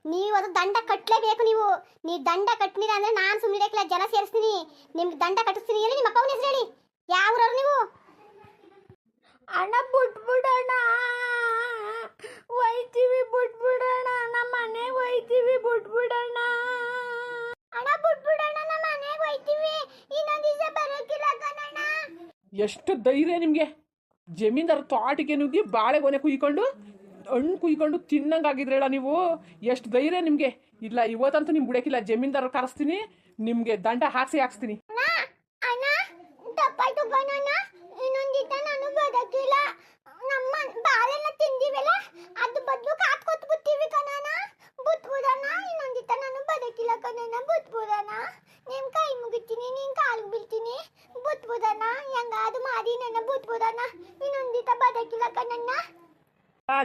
ನೀವು ಅದು ದಂಡ ಕಟ್ಟಲೇಬೇಕು. ನೀವು ದಂಡ ಕಟ್ಟಿನಿರ ಅಂದ್ರೆ ನಾನು ಸುಮ್ಮನೆ ಇರಕ್ಕಿಲ್ಲ, ಜನ ಸೇರಿಸ್ತೀನಿ, ನಿಮ್ಗೆ ದಂಡ ಕಟ್ಟಿಸ್ತೀನಿ. ಹೇಳಿ ನಿಮ್ಮ ಅಪ್ಪನ ಹೆಸರು ಹೇಳಿ, ಯಾವ ಊರವ್ರು ನೀವು? ಅಣ್ಣ ಬಿಟ್ಬಿಡೋಣ, ಒಯ್ತೀವಿ, ಬಿಟ್ಬಿಡೋಣ, ನಮ್ಮ ಮನೆಗೆ ಒಯ್ತೀವಿ, ಬಿಟ್ಬಿಡೋಣ. ಅಣ್ಣ ಬಿಟ್ಬಿಡೋಣ, ನಮ್ಮ ಮನೆಗೆ ಒಯ್ತೀವಿ, ಇನ್ನೊಂದು ದಿವಸ ಬರೋಕ್ಕಿಲ್ಲ ಕಣಣ್ಣ. ಎಷ್ಟು ಧೈರ್ಯ ನಿಮಗೆ? ಜಮೀನ್ದಾರ ತೋಟಿಗೆ ನುಗ್ಗಿ ಬಾಳೆಗೊನೆ ಕುಯ್ಕೊಂಡು ಹಣ್ಣು ಕುಯ್ಕೊಂಡು ತಿನ್ನಂಗಾಗಿದ್ರಲ್ಲ ನೀವು. ಎಷ್ಟು ಧೈರ್ಯ ನಿಮಗೆ? ಇಲ್ಲ, ಇವತ್ತಂತೂ ನಿಮ್ಗೆ ಬಿಡಕ್ಕಿಲ್ಲ. ಜಮೀನ್ದಾರ ಕರೆಸ್ತೀನಿ, ನಿಮಗೆ ದಂಡ ಹಾಕ್ಸ್ತೀನಿ. ಅಣ್ಣ ತಪ್ಪಾಯ್ತು ಕಣಣ್ಣ, ಇನ್ನೊಂದಿದ್ದ ನಾನು ಬರೋಕ್ಕಿಲ್ಲ. ನಮ್ಮ ಬಾಳೆನ ತಿಂದಿವಲ್ಲ, ಅದು ಬದಲು ಕಾತ್ಕೊತ್ ಬಿಡ್ತೀವಿ ಕಣಣ್ಣ. ಬುಟ್ಬಿಡೋಣ, ಇನ್ನೊಂದಿದ್ದ ನಾನು ಬರೋಕ್ಕಿಲ್ಲ ಕಣಣ್ಣ. ಬುಟ್ಬಿಡೋಣ, ನಿಮ್ ಕೈ ಮುಗಿತೀನಿ, ನಿನ್ ಕಾಲು ಬೀಳ್ತೀನಿ. ಬುಟ್ಬಿಡೋಣ, ಹೆಂಗಾದು ಮಾಡಿ ನನ್ನ ಬುಟ್ಬಿಡೋಣ. ಇನ್ನೊಂದಿದ್ದ ಬರೋಕ್ಕಿಲ್ಲ ಕಣಣ್ಣ.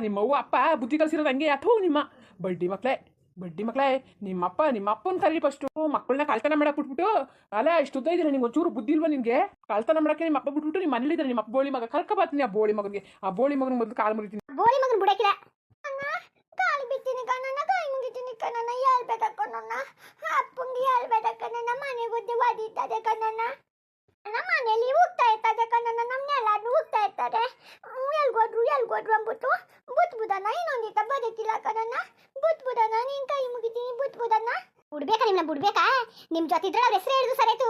ನಿಮ್ಮವ್ವ ಅಪ್ಪ ಬುದ್ಧಿ ಕಲಿಸಿರೋದು ಹಂಗೆ. ಅಥೋ ನಿಮ್ಮ ಬಡ್ಡಿ ಮಕ್ಕಳೇ, ನಿಮ್ಮ ಅಪ್ಪನ ಕರೀರಿ ಫಸ್ಟು. ಮಕ್ಕಳನ್ನ ಕಳ್ತನ ಮಾಡಕ್ಕೆ ಬಿಟ್ಬಿಟ್ಟು, ಅಲ್ಲ ಇಷ್ಟು ಉದ್ದ ಇದ್ರೆ ನಿಂಗೆ ಒಂಚೂರು ಬುದ್ಧಿ ಇಲ್ವಾ ನಿನಗೆ? ಕಳ್ತನ ಮಾಡಕ್ಕೆ ನಿಮ್ಮ ಅಪ್ಪ ಬಿಟ್ಬಿಟ್ಟು ನಿಮ್ಮ ಮನೇಲಿದ್ರೆ ನಿಮ್ಮ ಅಪ್ಪ ಬೋಳಿ ಮಗ ಕರ್ಕೊಬರ್ತೀನಿ. ಆ ಬೋಳಿ ಮಗನ ಮೊದಲು ಕಾಲು ಮುರಿತೀನಿ. ಬೋಳಿ ಮಗನ ಬಿಡಕ್ಕಿಲ್ಲ. ಅಣ್ಣ ಕಾಲು ಬಿಡ್ತೀನಿ ಕಣಣ್ಣ, ಕೈ ಮುಗಿತೀನಿ ಕಣಣ್ಣ. ಹೇಳ್ಬೇಕ ಕಣಣ್ಣ, ಅಪ್ಪಂಗೆ ಹೇಳ್ಬೇಕ ಕಣಣ್ಣ. ಮನೆ ಬುದ್ಧಿ ಒದೀತದೆ ಕಣಣ್ಣ. ನಮ್ಮ ಮನೇಲಿ ಹೋಗ್ತಾ ಇರ್ತದೆ ಕಣಣ್ಣ, ನಮ್ನೆಲ್ಲಾರು ಹೋಗ್ತಾ ಇರ್ತಾರೆ. ಎಲ್ಗೋಡ್ರು ಅಂದ್ಬಿಟ್ಟು ಬುದ್ಧನ ಇನ್ನೊಂದಿತ್ತ ಬದುಕಿಲ್ಲ ಕಣಣ್ಣ. ಬುದ್ಧನ ನೀನ್ ಕೈ ಮುಗಿತೀನಿ. ಬುದ್ಧನ ಬಿಡ್ಬೇಕಾ? ನಿಮ್ನ ಬಿಡ್ಬೇಕಾ? ನಿಮ್ ಜೊತೆ ಇದ್ರೆ ಅವ್ರ ಹೆಸರು ಹೇಳಿದ್ರು ಸರಿಯಾಯ್ತು.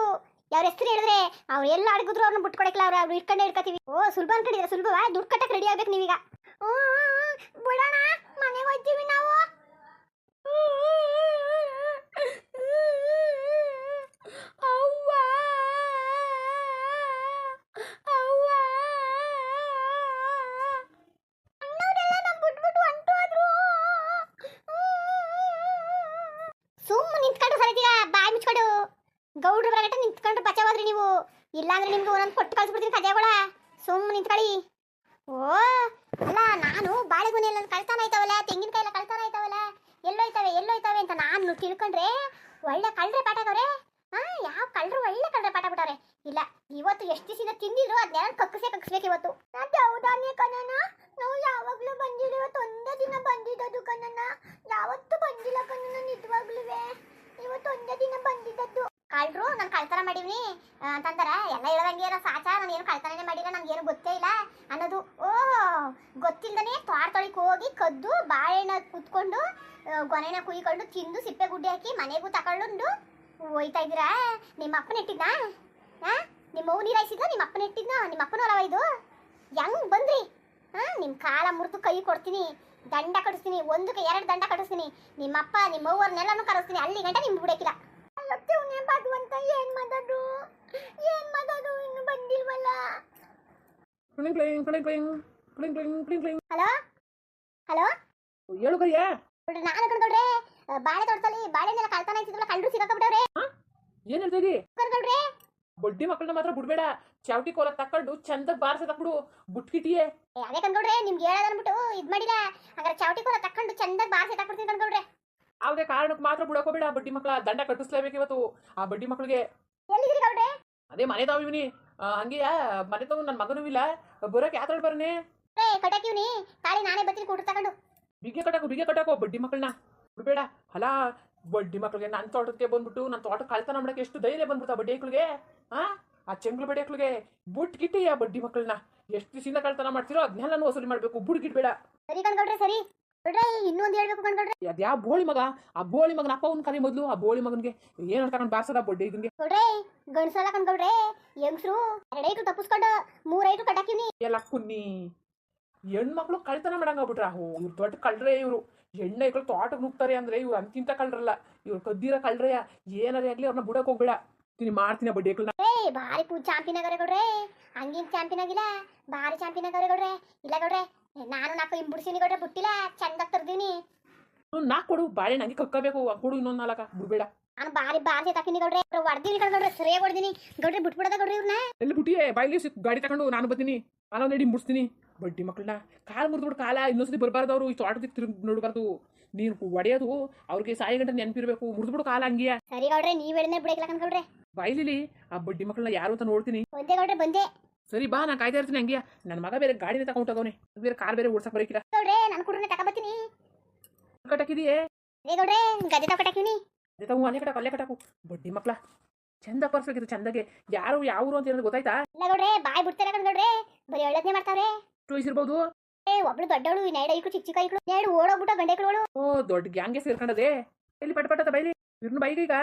ಯಾವ್ರ ಹೆಸರು ಹೇಳಿದ್ರೆ ಅವ್ರು ಎಲ್ಲ ಅಡಗಿದ್ರು ಅವ್ರನ್ನ ಬಿಟ್ಕೊಡಕ್ಕಿಲ್ಲ. ಅವ್ರು ಇಟ್ಕೊಂಡೇ ಇಟ್ಕೋತೀವಿ. ಓ ಸುಲಭ ಅನ್ಕೊಂಡಿದ್ರೆ ಸುಲಭವಾ? ದುಡ್ಡು ಕಟ್ಟಕ್ಕೆ ರೆಡಿ ಆಗ್ಬೇಕು ನೀವೀಗ. ಬಿಡೋಣ, ಮನೆಗೆ ಹೋಗ್ತೀವಿ ನಾವು. ಸುಮ್ಮನೆ ನಿಂತ್ಕೊಂಡು ಸರಿತೀಗ ಬಾಯಿ ಮುಚ್ಕೊಂಡು ಗೌಡ್ರ ಬರಗಟ್ಟ ನಿಂತ್ಕೊಂಡು ಬಚಾವಾದ್ರಿ ನೀವು. ಇಲ್ಲಾಂದ್ರೆ ನಿಮ್ಗೆ ಒಂದೊಂದು ಕೊಟ್ಟು ಕಳ್ಸ್ಬಿಡ್ತೀನಿ ಕಜಾಗಳ. ಸುಮ್ಮನೆ ನಿಂತ್ಕೊಳ್ಳಿ. ಓ ಅಲ್ಲ, ನಾನು ಬಾಳೆಗೊನೆ ಎಲ್ಲ ಕಳ್ತಾನ ಆಯ್ತಾವಲ್ಲ, ತೆಂಗಿನಕಾಯಿ ಎಲ್ಲ ಕಳ್ತಾನ ಆಯ್ತಾವಲ್ಲ, ಎಲ್ಲೋಯ್ತವೆ ಅಂತ ನಾನು ತಿಳ್ಕೊಂಡ್ರೆ ಒಳ್ಳೆ ಕಳ್ರೆ ಪಾಠಕವ್ರೆ. ಯಾವ ಕಳ್ರು ಒಳ್ಳೆ ಕಳ್ರೆ ಪಾಠ ಬಿಟ್ಟವ್ರೆ. ಇಲ್ಲ, ಇವತ್ತು ಎಷ್ಟು ದಿವಸದಿಂದ ತಿಂದಿದ್ರು ಅದನ್ನೆಲ್ಲ ಕಕ್ಕಿಸ್ಬೇಕು ಇವತ್ತು. ಹೌದಾನೆ ಕಣಣ್ಣ, ನಾವು ಯಾವಾಗ್ಲೂ ಬಂದಿಲ್ಲ, ಇವತ್ತು ಒಂದೇ ದಿನ ಬಂದಿದ್ದದು ಕಣಣ್ಣ. ಯಾವತ್ತೂ ಬಂದಿಲ್ಲ ಕಣಣ್ಣ, ನಿಜವಾಗ್ಲೂ ಇವತ್ತು ಒಂದೇ ದಿನ ಬಂದಿದ್ದದ್ದು. ಕಳ್ರು ನಾನು ಕಳ್ತನ ಮಾಡಿವ್ನಿ ಅಂತಂದಾರ. ಎಲ್ಲ ಹೇಳದಂಗೆ ಏನೋ ಸಾಚ, ನಾನು ಏನು ಕಳ್ತನೇ ಮಾಡಿಲ್ಲ, ನನ್ಗೇನು ಗೊತ್ತೇ ಇಲ್ಲ ಅನ್ನೋದು. ಗೊತ್ತಿಲ್ದನೆ ತೋಟದೊಳಗೆ ಹೋಗಿ ಕದ್ದು ಬಾಳೆಹಣ್ಣ ಕುತ್ಕೊಂಡು ಗೊನೆನ ಕುಯ್ಕೊಂಡು ತಿಂದು ಸಿಪ್ಪೆ ಗುಡ್ಡೆ ಹಾಕಿ ಮನೆಗೂ ತಗೊಂಡು ಹೋಯ್ತಾ ಇದ್ದೀರಾ? ನಿಮ್ಮ ಅಪ್ಪನ ಇಟ್ಟಿದ್ನಾ? ನಿಮ್ಮ ಅವ್ವ ನೀರಾಯಿಸಿದ್ನ? ನಿಮ್ಮ ಅಪ್ಪನ ಇಟ್ಟಿದ್ನ? ನಿಮ್ಮ ಅಪ್ಪನ ಹೊಲವ ಇದು? ಹೆಂಗ್ ಬಂದ್ರಿ? ನಿಮ್ಮ ಕಾಲ ಮುರಿದು ಕೈ ಕೊಡ್ತೀನಿ, ದಂಡ ಕಟ್ಟಿಸ್ತೀನಿ, ಒಂದಕ್ಕೆ 2 ದಂಡ ಕಟ್ಟಿಸ್ತೀನಿ. ನಿಮ್ಮಪ್ಪ ನಿಮ್ಮ ಅವ್ವರ್ನೆಲ್ಲಾನು ಕರೆಸ್ತೀನಿ. ಅಲ್ಲಿ ಗಂಟ ನಿಮ್ಗೆ ಬಿಡಕ್ಕಿಲ್ಲ. ಭಗವಂತ, ಏನ್ ಮಾಡೋದು ಇನ್ನು ಬಂದಿಲ್ವಲ್ಲ. ಹಲೋ ಹೇಳು ಕರಿಯ. ನಾನು ಕಣ್ಕೊಳ್ರೆ ಬಾಳೆ ತೋಟದಲ್ಲಿ ಬಾಳೆನೆಲ್ಲ ಕಳ್ತಾನ ಇದ್ದಿದ್ರಲ್ಲ, ಕಳ್ಳರು ಸಿಗಾಕಬಿಟ್ಟವ್ರೆ. ಏನ್ ಹೇಳ್ತಾ ಇದೀ? ಕಣ್ಕೊಳ್ರೆ ಬಡ್ಡಿ ಮಕ್ಕಳನ್ನ ಮಾತ್ರ ಬಿಡ್ಬೇಡ. ಚಾವಟಿ ಕೋಲ ತಕೊಂಡು ಚಂದ ಬಾರ್ಸದಾಕ್ಬಿಡು ಬುಟ್ಕಿಟಿಯೇ. ಅದೇ ಕಣ್ಕೊಳ್ರೆ, ನಿಮ್ಗೆ ಹೇಳೋದನ್ಬಿಟ್ಟು ಇದ್ ಮಾಡಿಲ್ಲ. ಹಾಗಾದ್ರೆ ಚಾವಟಿ ಕೋಲ ತಕೊಂಡು ಚಂದ ಬಾರ್ಸಿ ತಕ್ಬಿಡ್ತೀನಿ ಕಣ್ಕೊಳ್ರೆ. ಯಾವುದೇ ಕಾರಣಕ್ಕೆ ಮಾತ್ರ ಬಿಡಕೋಬೇಡ. ಬಡ್ಡಿ ಮಕ್ಕಳ ದಂಡ ಕಟ್ಟಿಸ್ಲೇಬೇಕು ಇವತ್ತು ಆ ಬಡ್ಡಿ ಮಕ್ಕಳಿಗೆ. ಎಲ್ಲಿದ್ದೀರಿ ಕಣ್ರೆ? ಅದೇ ಮನೆ ತಾವ್ ಇವನಿ. ಹಂಗೆಯಾ ಮನೆ ತಾವು ನನ್ನ ಮಗನೂ ಇಲ್ಲ, ಬರೋಕೆ ಯಾತ್ರ ಬರನೆ ಕಟಾಕಿವ್ನಿ. ತಾಳಿ ನಾನೇ ಬರ್ತೀನಿ ಕೂಟ ತಗೊಂಡು. ಬಿಗೆ ಕಟ್ಟಾಕೋ ಬಡ್ಡಿ ಮಕ್ಕಳನ್ನ ಬಿಡಬೇಡ. ಅಲ್ಲ, ಬಡ್ಡಿ ಮಕ್ಕಳಿಗೆ ನನ್ನ ತೋಟಕ್ಕೆ ಬಂದ್ಬಿಟ್ಟು ನನ್ನ ತೋಟ ಕಳ್ತನ ಮಾಡಕ್ಕೆ ಎಷ್ಟು ಧೈರ್ಯ ಬಂದ್ಬಿಡ್ತಾ ಬಡ್ಡಿ ಮಕ್ಕಳಿಗೆ. ಆ ಚೆಂಗ್ಳು ಬಡ್ಡಿ ಮಕ್ಕಳಿಗೆ ಬುಟ್ಗಿಟ್ಟಿ ಆ ಬಡ್ಡಿ ಮಕ್ಕಳನ್ನ ಎಷ್ಟು ದಿವಸದಿಂದ ಕಳ್ತನ ಮಾಡ್ತಿರೋ ಅದನ್ನೆಲ್ಲ ವಸೂಲಿ ಮಾಡಬೇಕು. ಬುಡ್ಗಿಟ್ಬೇಡ. ಸರಿ ಕಣ್ಕೊಳ್ರೆ, ಸರಿ. ಇನ್ನೊಂದು ಹೇಳ್ಬೇಕು ಕಣ್ಕೊಳ್ರೆ. ಅದ್ಯಾವ ಬೋಳಿ ಮಗ? ಆ ಬೋಳಿ ಮಗನ ಅಪ್ಪ ಒಂದು ಕರಿ ಮೊದಲು. ಆ ಬೋಳಿ ಮಗನಿಗೆ ಏನು ಅನ್ಕೊಂಡು ಬಾರ್ಸದ ಬಡ್ಡಿ ಇದನ್ಗೆ ಕೊಡ್ರೆ. ಗಂಡ್ಸಲ್ಲ ಕಣ್ಕೊಳ್ರೆ, ಹೆಂಗ್ಸ್ರು 2 ಐಟು ತಪ್ಪಿಸ್ಕೊಂಡು 3 ಐಟು ಕಟಾಕಿವ್ನಿ. ಎಲ್ಲ ಕುನ್ನಿ ಹೆಣ್ಮಕ್ಳು ಕಳ್ತನ ಮಾಡಂಗಾಗ್ಬಿಟ್ರ. ಇವ್ರು ದೊಡ್ಡ ಕಳ್ರೆ. ಇವರು ಹೆಣ್ಣೈಗಳು ತೋಟಕ್ಕೆ ನುಗ್ತಾರೆ ಅಂದ್ರೆ ಇವ್ರು ಅಂತಿಂತ ಕಳ್ರಲ್ಲ, ಇವ್ರು ಕದ್ದಿರ ಕಳ್ರೆಯ. ಏನಾರೇ ಆಗ್ಲಿ ಅವ್ರನ್ನ ಬಿಡಕ್ ಹೋಗ್ಬೇಡ. ಮಾಡ್ತೀನಿ ಬಡ್ಡಿ ಮಕ್ಕಳನ್ನ. ಭಾರಿ ಚಾಂಪಿಯನ್ ಆಗವ್ರೆ ಗೌಡ್ರೆ. ಹಂಗಿನ್ ಚಾಂಪಿಯನ್ ಆಗಿಲ್ಲ, ಭಾರಿ ಚಾಂಪಿಯನ್ ಆಗವ್ರೆ ಗೌಡ್ರೆ. ಇಲ್ಲ ಗೌಡ್ರೆ, ನಾನು 4 ಇಂಬುಡ್ಸಿನಿ ಗೌಡ್ರೆ, ಬಿಟ್ಟಿಲ್ಲ, ಚಂದಾಗ ತರ್ದೀನಿ. 4 ಕೊಡು ಬಾಳೆ, ನಂಗೆ ಕಕ್ಕಬೇಕು. ಕೊಡು ಇನ್ನೊಂದು 4 ಬಿಡ್ಬೇಡ. ನಾನು ಬಾರಿ ತಾಕಿನಿ ಗೌಡ್ರೆ, ಹೊಡ್ದೀನಿ ಕಣ್ಗೌಡ್ರೆ, ಸರಿಯಾಗಿ ಹೊಡ್ದೀನಿ ಗೌಡ್ರೆ. ಬಿಟ್ಬಿಡದ ಗೌಡ್ರೆ ಇವ್ರನ್ನ. ಎಲ್ಲಿ ಬಿಟ್ಟಿಯೇ? ಬಾಯಿಲಿ ಗಾಡಿ ತಗೊಂಡು ನಾನು ಬರ್ತೀನಿ. ನಾನು ನಡಿ ಮುಡ್ಸ್ತೀನಿ ಬಡ್ಡಿ ಮಕ್ಕಳನ್ನ. ಕಾಲು ಮುರಿದ್ಬಿಟ್ಟು ಕಾಲ ಇನ್ನೊಂದ್ಸತಿ ಬರಬಾರ್ದು. ಅವರು ಈ ತೋಟಕ್ಕೆ ತಿರುಗಿ ನೋಡಬಾರ್ದು. ನೀನು ಹೊಡೆಯೋದು ಅವ್ರಿಗೆ ಸಾಯಿ ಗಂಟೆ ನೆನಪಿರ್ಬೇಕು. ಮುರಿದ್ಬಿಡು ಕಾಲ ಹಂಗಿಯ. ಸರಿ ಗೌಡ್ರೆ, ನೀವ್ ಹೇಳಿದ್ರೆ ಬಿಡಕ್ಲ ಕಣ್ಗೌಡ್ರೆ. ಬಾಯಿಲಿ ಆ ಬಡ್ಡಿ ಮಕ್ಕಳನ್ನ ಯಾರು ಅಂತ ನೋಡ್ತೀನಿ. ಬಂದೆ ಗೌಡ್ರೆ, ಬಂದೆ. ಸರಿ ಬಾ, ನಾನು ಕಾಯ್ತಾ ಇರ್ತೀನಿ ಹಂಗಿಯ. ನನ್ನ ಮಗ ಬೇರೆ ಗಾಡಿನ ತಗೊಂಡೋಗವನೆ, ಬೇರೆ ಕಾರ್ ಬೇರೆ ಓಡ್ಸಕ್ ಬರಕಿಲ್ಲ. ಗೌಡ್ರೆ, ನಾನು ಕೂಡ ತಗೊಂಬತ್ತೀನಿ. ಕಟ್ಟಕಿದೆಯೇ? ಏ ಗೌಡ್ರೆ ಗದ್ದೆ ತಗೊಟಾಕಿವ್ನಿ. ಅದೇ ತಾವು ಅಲ್ಲೇ ಕಟಾಕು ಅಲ್ಲೇ ಕಟಾಕು ಬಡ್ಡಿ ಮಕ್ಳ ಚಂದ ಪರ್ಸ್ಬೇಕಿತ್ತು ಚಂದಗೆ ಯಾರು ಯಾವರು ಅಂತ ಏನಾದ್ರು ಗೊತ್ತಾಯ್ತಾ ಇಲ್ಲ ಗೌಡ್ರೆ ಬಾಯ್ ಬಿಡ್ತಾರೆ ಗೌಡ್ರೆ ಬರೀ ಒಳ್ಳದ್ನೇ ಮಾಡ್ತಾವ್ರೆ. ಇರ್ಬೋದು ಏ ಒಬ್ಳು ದೊಡ್ಡವಳು ಇನ್ನೆರಡು ಐಕು ಚಿಕ್ಕ ಚಿಕ್ಕ ಐಕ್ಳು ಎರಡು ಓಡೋಗ್ಬಿಟ್ಟು ಗಂಡೆಗಳು. ಓ ದೊಡ್ಡ ಗ್ಯಾಂಗೆ ಸೇರ್ಕೊಂಡದೆ ಎಲ್ಲಿ ಪಟ ಪಟ್ಟದ ಬೈಲಿ ಇರ್ನು ಬೈಗೆ ಈಗ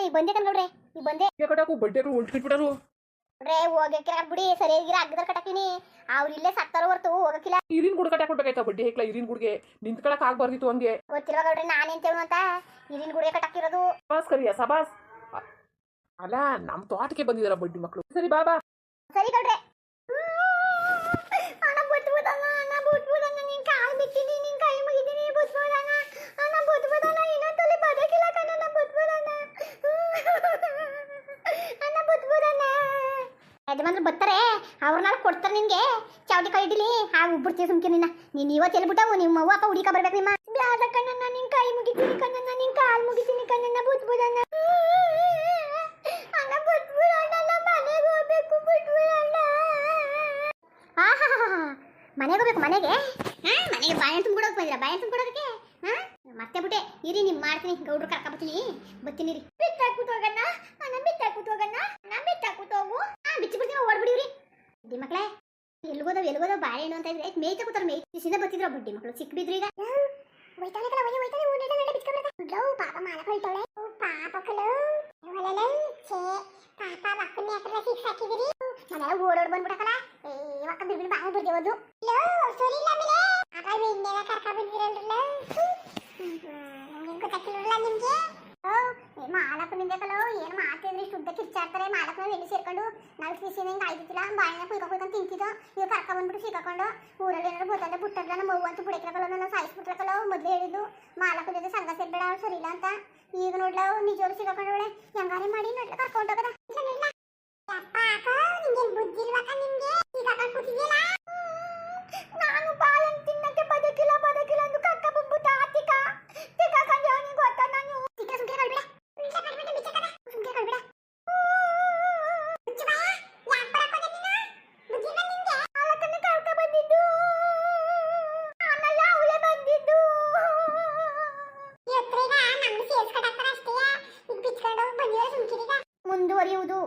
ಈ ಬಂದೆ ಕಣ್ಗೌಡ್ರೆ ಈ ಬಂದೆ ಕಟಾಕು ಬಡ್ಡೆಗಳು ಉಲ್ಟಿಟ್ಬಿಡರು ಗೌಡ್ರೆ ಹೋಗಕ್ಕೆ ಬಿಡಿ ಸರಿಯಾಗಿರ ಅಗ್ಗದ ಕಟಾಕಿನಿ. ಅವ್ರು ಇಲ್ಲೇ ಸತ್ತಾರೋ ಹೊರ್ತು ಹೋಗಕ್ಕಿಲ್ಲ. ಇರಿನ್ ಗುಡ್ ಕಟ್ಟಾಕ್ಬಿಡ್ಬೇಕಾಯ್ತಾ ಬಡ್ಡಿ ಹೇಕ್ಲ ಇರಿನ್ ಗುಡ್ಗೆ ನಿಂತ್ಕೊಳಕ್ ಆಗ್ಬಾರ್ದಿತ್ತು ಹಂಗೆ ಗೊತ್ತಿಲ್ವಾ ಗೌಡ್ರೆ ನಾನೆಂತೇವನು ಅಂತ ಇರಿನ್ ಗುಡಿಗೆ ಕಟಾಕಿರೋದು. ಸಬಾಸ್ ಕರಿಯ ಸಬಾಸ್ ಅಲ್ಲ ನಮ್ ತೋಟಕ್ಕೆ ಬಂದಿದಾರ ಬಡ್ಡಿ ಮಕ್ಳು ಸರಿ ಬಾಬಾ ಸರಿ ಗೌಡ್ರೆ. ಅಣ್ಣ ಬುದ್ಬೋದಣ್ಣ ಅಣ್ಣ ಬುದ್ಬೋದಣ್ಣ ನಿನ್ ಕಾಲ್ ಬಿಟ್ಟಿನಿ ನಿನ್ ಕೈ ಮುಗಿದೀನಿ ಬುದ್ಬೋದಣ್ಣ ಅಣ್ಣ ಬುದ್ಬೋದಣ್ಣ ಇನ್ನೊಂದ್ಸಲಿ ಬದಕಿಲ್ಲ ಕಣ್ಣ ಬುದ್ಬೋದಣ್ಣ ಅಣ್ಣ ಬುದ್ಬೋದಣ್ಣ. ಯಜಮಾನ್ರು ಬರ್ತಾರೆ ಅವ್ರನ್ನ ಕೊಡ್ತಾರೆ ನಿನ್ಗೆ ಚಾವಟಿ ಕೈ ಹಿಡಿಲಿ ಹಾಗೆ ಉಬ್ಬಿಡ್ತೀವಿ ಸುಮ್ಕೆ ನೀನ್ ಇವತ್ತು ಎಲ್ಬಿಟ್ಟವು ನಿಮ್ಮ ಅವ್ವ ಅಪ್ಪ ಹುಡುಕ ಬರ್ಬೇಕು ನಿಮ್ಮ ಬ್ಯಾದ ಕಣ್ಣನ್ನ ನಿನ್ ಕೈ ಮುಗಿತೀನಿ ಕಣ್ಣನ್ನ ನಿನ್ ಕಾಲ್ ಮುಗಿತೀನಿ ಕಣ್ಣನ್ನ ಬುದ್ಬೋದಣ್ಣ ಅಣ್ಣ ಬುದ್ಬೋದಣ್ಣ ಮನೆಗೆ ಹೋಗ್ಬೇಕು ಬುದ್ಬೋದಣ್ಣ. ಮನೆಗೆ ಹೋಗ್ಬೇಕು ಮನೆಗೆ ಮನೆಗೆ ಬಾಳೆ ತುಂಬಿಡೋಕೆ ಬಂದಿರ ಬಾಳೆ ತುಂಬಿಡೋದಕ್ಕೆ ಮತ್ತೆ ಬಿಟ್ಟೆ ಇರಿ ನಿಮ್ ಮಾಡ್ತೀನಿ ಗೌಡ್ರು ಕರ್ಕೊಬತ್ತೀನಿ ಬರ್ತೀನಿ ರೀ. ಬಿತ್ತಾಕೂತ್ ಹೋಗಣ್ಣ ಅಣ್ಣ ಬಿತ್ತಾಕೂತ್ ಹೋಗಣ್ಣ ಅಣ್ಣ ಬಿತ್ತಾಕೂತ್ ಹೋಗು ಬಿಚ್ಚಿ ಬಿಡ್ತೀನಿ ಓಡ್ಬಿಡಿವ್ರಿ. ಬಡ್ಡಿ ಮಕ್ಳೇ ಎಲ್ಗೋದವ್ ಬಾಳೆಹಣ್ಣು ಅಂತ ಇದ್ರೆ ಮೇಯ್ತಾ ಕೂತಾರ ಮೇಯ್ಸಿಂದ ಬರ್ತಿದ್ರು ಬಡ್ಡಿ ಮಕ್ಳು ಸಿಕ್ ಬಿದ್ರು ಈಗ ಪಾಪ ಮಾಲಕ ಹೊಯ್ತಾಳೆ ಪಾಪ ಕಲು ಪಾಪ ಮಕ್ಕಳನ್ನ ಯಾಕಂದ್ರೆ ಸಿಕ್ಸ್ ಹಾಕಿದಿರಿ ಮನೆಲ್ಲ ಓಡೋಡ್ ಬಂದ್ಬಿಡಕಲ್ಲ ಇವಾಗ ಬಿರ್ಬಿಡ್ ಬಾಳ ಬರ್ದೇವದು ಸರಿ ಇಲ್ಲ ಮೇಲೆ ಆಗ ಇನ್ನೇನ ಕರ್ಕ ಬಂದಿರಲ್ರಲ್ಲ ನಿಮ್ಗೆ ಗೊತ್ತಾಗ್ತಿರಲ್ಲ ನಿಮ್ಗೆ ಮಾಲಕ ನಿಂಬೇಕಲ್ಲೋ ಏನು ಮಾತಿದ್ರಿ ಶುದ್ಧ ಕಿರ್ಚಾಡ್ತಾರೆ ಮಾಲಕನ ಎಲ್ಲಿ ಸೇರ್ಕೊಂಡು ನಾವು ಬಿಸಿನಂಗೆ ಆಯ್ತಿಲ್ಲ ಬಾಯಿನ ಕುಯ್ಕೊಂಡು ತಿಂತಿದ್ದೋ ಇವ್ ಕರ್ಕ ಬಂದ್ಬಿಟ್ಟು ಸಿಕ್ಕಾಕೊಂಡು ಊರಲ್ಲಿ ಏನಾದ್ರು ಗೊತ್ತಾದ್ರೆ ಬಿಟ್ಟಲ್ಲ ನಮ್ಮ ಅವ್ವ ಅಂತೂ ಬಿಡಕ್ಲಕ್ಕಲ್ಲ ನಾವು ಸಾಯಿಸ್ಬಿಟ್ಲಕ್ಕಲ್ಲ ಮೊದಲು ಹೇಳಿದ್ದು ಮಾಲಕ ಜೊತೆ ಸಂಘ ಸೇರ್ಬೇಡ ಅವ್ರು ಸರಿ ಇಲ್ಲ ಅಂತ. ಈಗ ನೋಡ್ಲ ನಿಜವರು ಸಿಗಾಕೊಂಡವಳೆ ಹೆಂಗಾರೆ ಮಾಡಿ ನೋಡ್ಲ ಕರ್ಕೊಂಡು ಹೋಗದ ನಾನು ಬಾಳನ್ ತಿನ್ನಕ್ಕೆ ಬದಕಿಲ್ಲ ಅಂದು ಕಕ್ಕ ಬಂದ್ಬಿಟ್ಟ ಆತಿಕ ತಿಕ್ಕಾಕೊಂಡು ಅವನಿಗೆ ಗೊತ್ತಾ ನಾನು ಸುಮ್ಕೆ ಕಳ್ಬಿಡ ಸುಮ್ಕೆ ಕಳ್ಬಿಡ ಮುಂದುವರಿಯುವುದು